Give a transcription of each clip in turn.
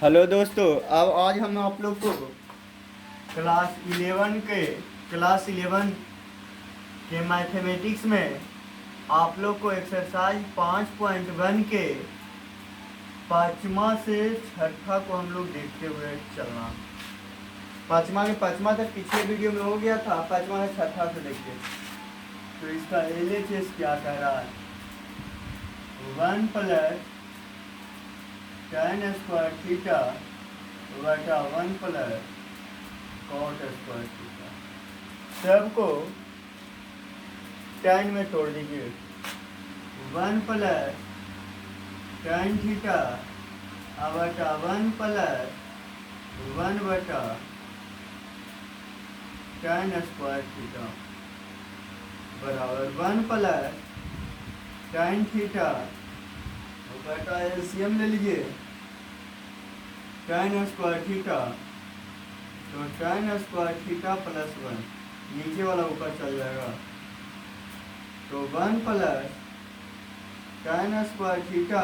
Hello दोस्तों। अब आज हम आप लोग को क्लास इलेवन के मैथमेटिक्स में आप लोग को एक्सरसाइज 5.1 के पाँचवा से छठा को हम लोग देखते हुए चलना। पाँचवा तक पिछले वीडियो में हो गया था, पाँचवा से छठा से देखते। तो इसका LHS क्या कह रहा है? 1 प्लस tan स्क्वायर थीटा बटा 1 प्लस कॉट स्क्वायर थीटा। सबको tan में तोड़ दीजिए। 1 प्लस tan थीटा बटा 1 प्लस 1 बटा tan स्क्वायर थीटा बराबर 1 प्लस tan थीटा बटा एलसीएम ले लीजिए tan स्क्वायर थीटा। तो tan स्क्वायर थीटा प्लस 1 नीचे वाला ऊपर चल जाएगा। तो 1 plus tan square theta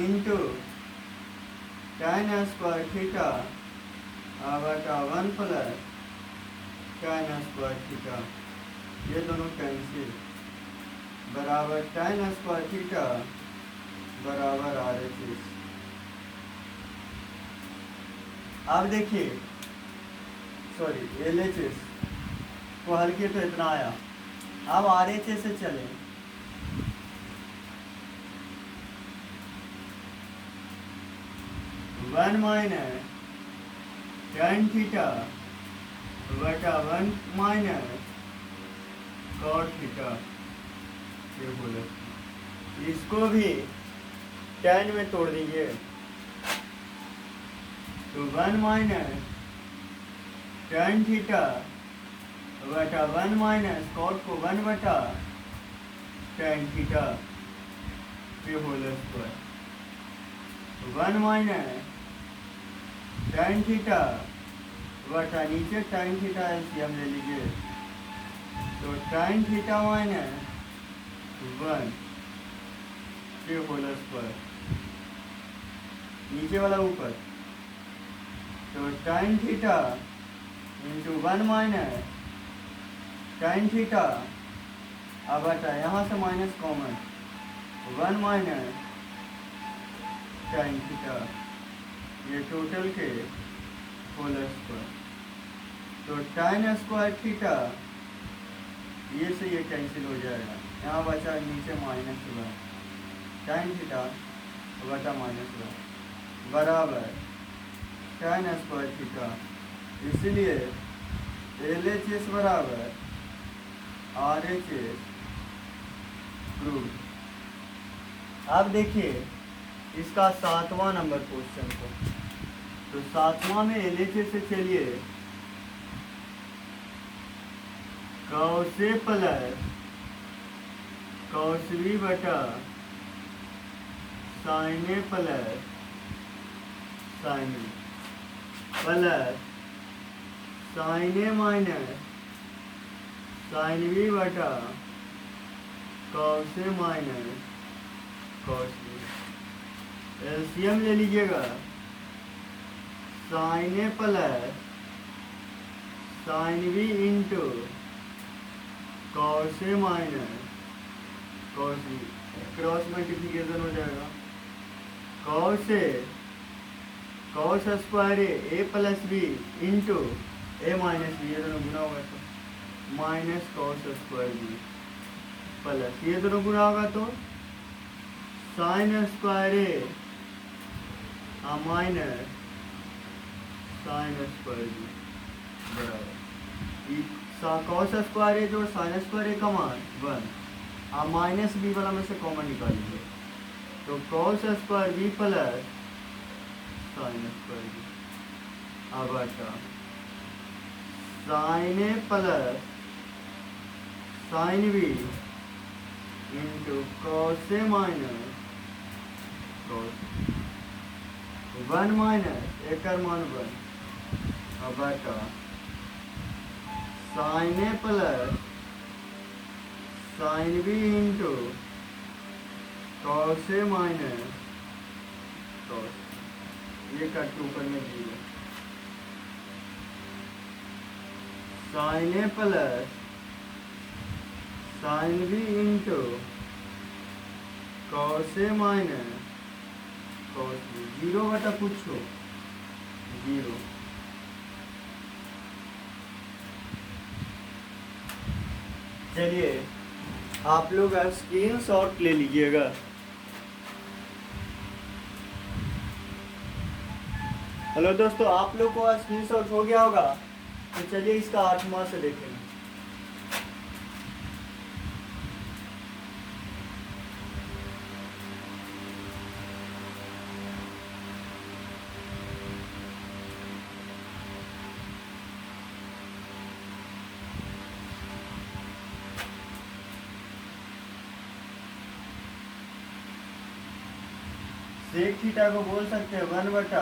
into tan square theta बटा 1 प्लस tan स्क्वायर थीटा, ये दोनों कैंसिल बराबर tan स्क्वायर थीटा बराबर RHS। अब देखिए, सॉरी LHS को हल किए तो इतना आया। अब RHS से चले। वन माइनस tan थीटा बटा 1 माइनस कॉट थीटा, ये बोले। इसको भी tan में तोड़ दीजिए। तो 1 माइनस tan थीटा बटा 1 माइनस कॉट को 1 बटा tan थीटा, ये whole square. 1 minus tan theta बटा नीचे tan थीटा एलसीएम ले लीजिए। तो tan थीटा माइनस 1, ये होल स्क्वायर, नीचे वाला ऊपर। तो tan theta into 1 minus tan theta अब बटा यहाँ से minus common 1 minus tan theta, ये टोटल के होल स्क्वायर। तो tan स्क्वायर थीटा ये से ये कैंसिल हो जाएगा, यहाँ बचा नीचे माइनस 1 tan थीटा बटा माइनस 1 बराबर tan स्क्वायर थीटा। इसलिए LHS बराबर RHS प्रूव। अब देखिए इसका 7वां नंबर क्वेश्चन को। तो 7वां में LHS से चलिए। कौसे प्लस कौस बी बटा sine A plus sine B plus sine A minus sine B बटा cos A minus cos B. एलसीएम ले लीजिएगा। Sine A plus sine B into cos A minus cos B, cross multiplication हो जाएगा। Cos A cos square A plus B into A minus B, ये दोनों गुना होगा तो minus cos square B plus ये दोनों गुना होगा तो साइन स्क्वायर ए माइनस साइन स्क्वायर बी बराबर कौस स्क्वायर ए जो साइन स्क्वायर ए का मान 1 माइनस बी वाला में से कॉमन निकालिए। तो cos square B plus sine square B अब बटा sine A plus sine B into cos A minus cos 1 minus एक मान 1 अब बटा sine A plus sine B into cos A minus cos ये कट ऊपर में 0, sine A plus sine B into cos A minus cos B, 0 बटा पूछो 0। चलिए आप लोग स्क्रीन शॉट ले लीजिएगा। हेलो दोस्तों, आप लोग को स्क्रीन शॉट हो गया होगा, तो चलिए इसका 8वां से देखेंगे। सेक थीटा को बोल सकते हैं 1 बटा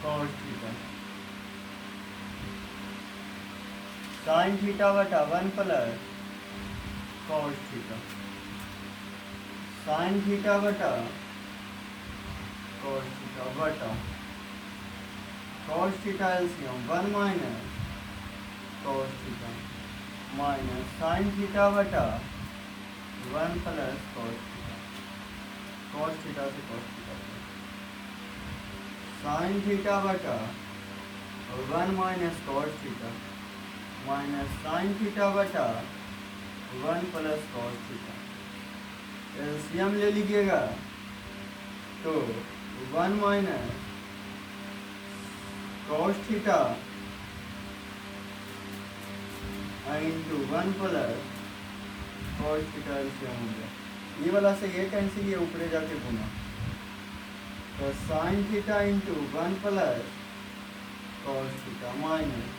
कॉस थीटा, साइन थीटा बटा 1 plus cos theta, sign theta बटा कॉस थीटा बटा cos theta LCM 1 minus cos theta minus sine theta बटा 1 plus cos theta, cos theta से कॉस थीटा, साइन थीटा बटा 1 minus cos theta minus sine theta बटा 1 plus cos theta. LCM ले लीजिएगा तो 1 minus cos theta into 1 plus cos theta LCM हो गया। ये वाला से ये कैंसिल, ये ऊपरे जाके गुना, तो sine theta into 1 plus cos theta minus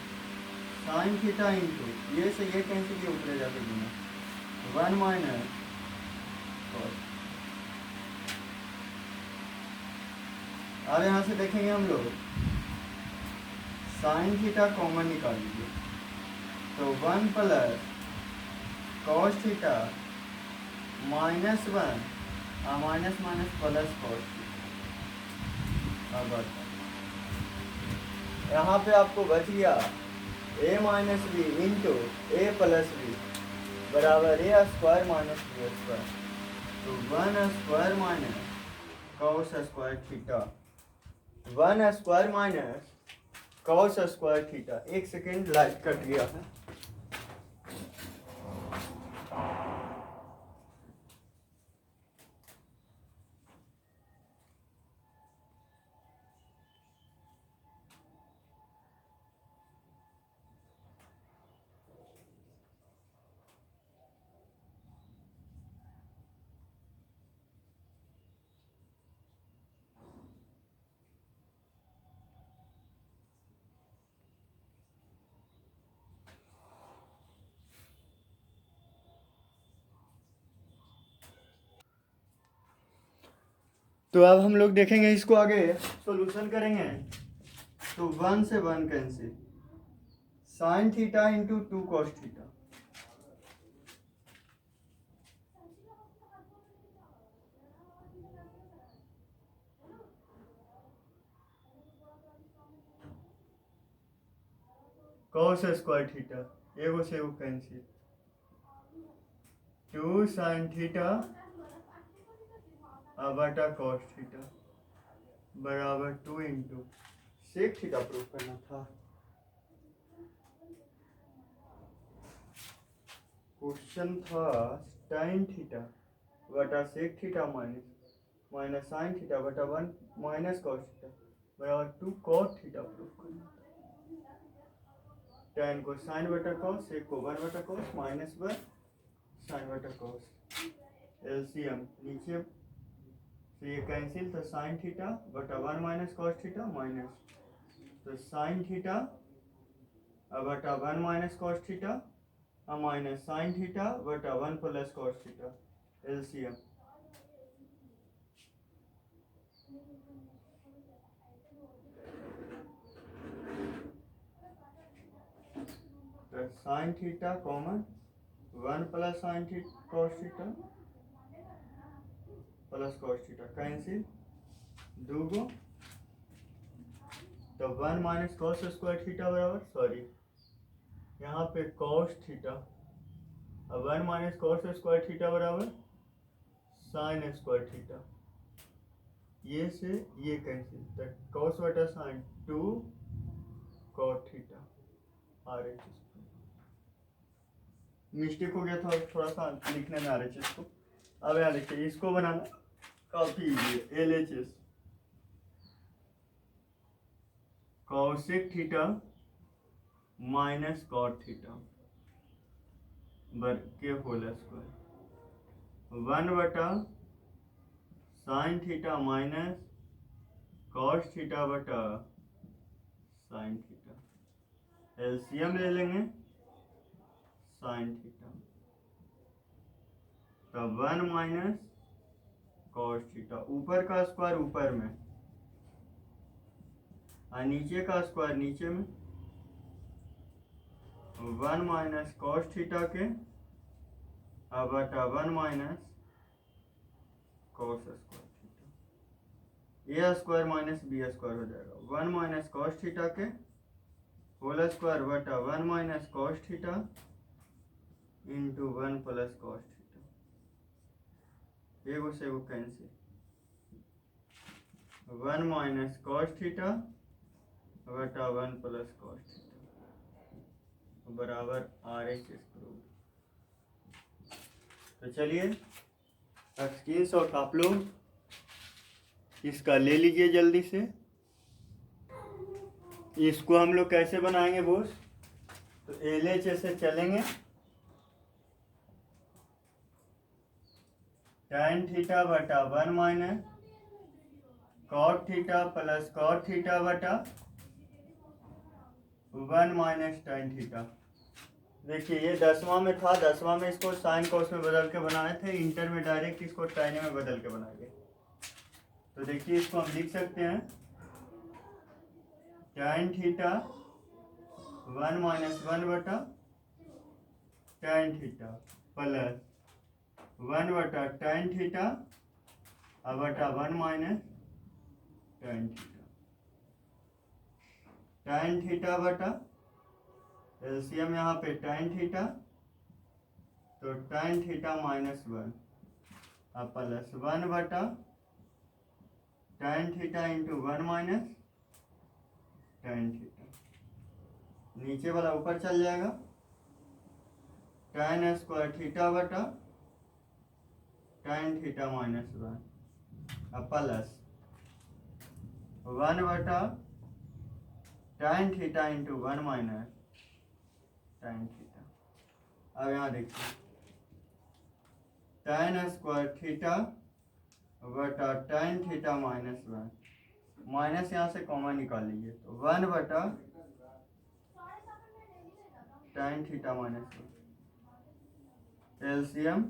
sine theta into ये से ये कैंसिल, ये ऊपरे जाके गुना 1 माइनस कॉस। अब यहाँ से देखेंगे हम लोग साइन थीटा कॉमन निकाल लीजिए, तो 1 plus cos theta -1 minus minus plus cos theta. अब यहाँ पे आपको बच गया a minus B into A plus B बराबर A square minus B square, तो 1 square minus cos square theta, 1 square minus cos square theta. 1 second light cut गया है। तो अब हम लोग देखेंगे इसको आगे सॉल्यूशन करेंगे, तो 1 से 1 cancel, sine theta into 2 cos theta, cos square theta एगो से एगो कैंसिल, 2 साइन थीटा बटा कॉस थीटा बराबर 2 इंटू सेक थीटा प्रूव करना था। क्वेश्चन था tan थीटा बटा sec theta minus minus sine theta बटा 1 माइनस कॉस थीटा बराबर 2 कॉस थीटा प्रूव करना था। tan को साइन बटा कॉस, सेक को 1 बटा कॉस माइनस 1 साइन बटा कॉस। एलसीएम नीचे से ये कैंसिल, तो साइन थीटा बटा 1 माइनस कॉस थीटा माइनस, तो साइन थीटा बटा 1 minus cos theta minus sine theta बटा 1 प्लस कॉस थीटा। एलसीएम तो sine theta common 1 plus sine theta cos theta plus cos theta cancel, दो गो, तो 1 minus cos square theta बराबर, sorry यहाँ पे cos theta, अब 1 minus cos square theta बराबर sine square theta, ये से ये कैंसिल, तो कॉस बटा sine 2 cot theta RHS। Mistake हो गया था थोड़ा सा लिखने में RHS को। अब यहाँ देखिए इसको बनाना काफी इजी है। LHS cosec theta minus cot theta वर्ग के होल स्क्वायर 1 बटा sine theta minus cos theta बटा साइन थीटा, एलसीएम ले लेंगे साइन थीटा, तब 1 माइनस कॉस थीटा, ऊपर का स्क्वायर ऊपर में और नीचे का स्क्वायर नीचे में, 1 माइनस कॉस थीटा के बटा 1 माइनस कॉस स्क्वायर थीटा, ए स्क्वायर माइनस बी स्क्वायर हो जाएगा, 1 माइनस कॉस थीटा के होल स्क्वायर बटा 1 minus cos theta into 1 plus cos theta, एगो से एगो कैंसिल, 1 माइनस कॉस थीटा बटा 1 प्लस कॉस थीटा बराबर RHS प्रूव। तो चलिए स्क्रीनशॉट आप लोग इसका ले लीजिए जल्दी से। इसको हम लोग कैसे बनाएंगे बोस, तो LHS से चलेंगे, tan थीटा बटा 1 minus cot theta plus cot theta बटा 1 माइनस tan थीटा। देखिए ये 10वां में था, 10वां में इसको साइन कॉस में बदल के बनाए थे, इंटर में डायरेक्ट इसको tan में बदल के बनाएंगे। तो देखिए इसको हम लिख सकते हैं tan थीटा 1 माइनस 1 बटा tan थीटा प्लस 1 बटा tan थीटा बटा 1 minus tan theta, tan theta बटा एलसीएम यहाँ पे tan थीटा, तो tan थीटा माइनस 1 प्लस 1 बटा tan theta into 1 minus tan theta, नीचे वाला ऊपर चल जाएगा, tan स्क्वायर थीटा बटा tan थीटा माइनस 1 प्लस 1 बटा tan theta into 1 minus tan theta. अब यहाँ देखिए tan स्क्वायर थीटा बटा tan थीटा माइनस 1, माइनस यहाँ से कॉमन निकाल लीजिए, तो 1 बटा tan theta minus 1, LCM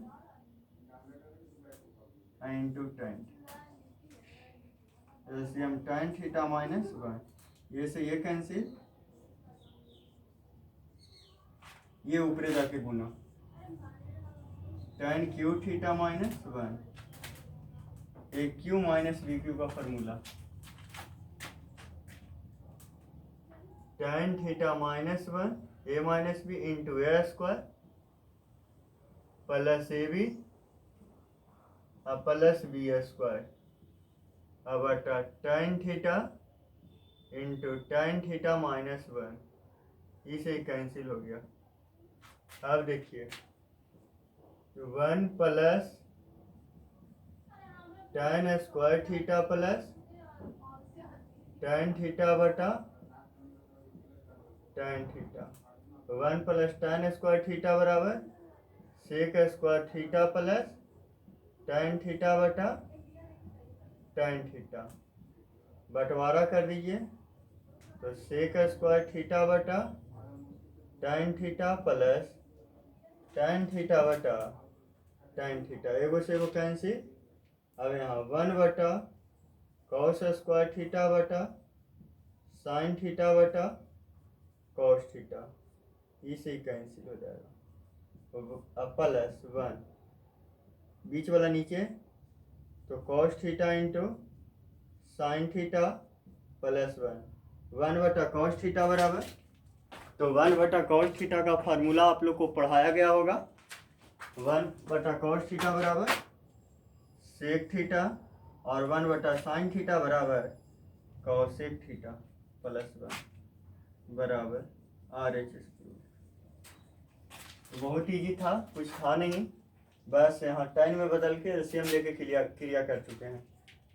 into tan, LCM tan theta minus 1, ये से ये कैंसिल, ये ऊपरे जाके गुना, tan cube theta minus 1, A cube minus B cube का formula, tan theta minus 1 A minus B into A square plus A B plus B square बटा tan theta into tan theta minus 1, इसे cancel हो गया। अब देखिए 1 plus tan square theta plus tan theta बटा tan theta, 1 plus tan square theta बराबर sec square theta plus tan theta बटा tan theta, बंटवारा कर दीजिए, तो सेक स्क्वायर थीटा बटा tan theta plus tan theta बटा tan थीटा, एगो से एगो कैंसिल। अब यहाँ 1 बटा कॉस स्क्वायर थीटा बटा साइन थीटा बटा कॉस थीटा, इसे कैंसिल हो जाएगा, प्लस 1 बीच वाला नीचे, तो cos theta into sine theta plus 1/cos theta बराबर, तो 1/cos थीटा का फार्मूला आप लोग को पढ़ाया गया होगा। 1/cos थीटा बराबर सेक थीटा और 1/sin थीटा बराबर कॉसेक थीटा प्लस 1 बराबर RH²। बहुत ईजी था, कुछ था नहीं, बस यहाँ टाइम में बदल के एलसीएम लेके क्रिया कर चुके हैं।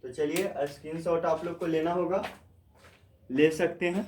तो चलिए स्क्रीनशॉट आप लोग को लेना होगा, ले सकते हैं।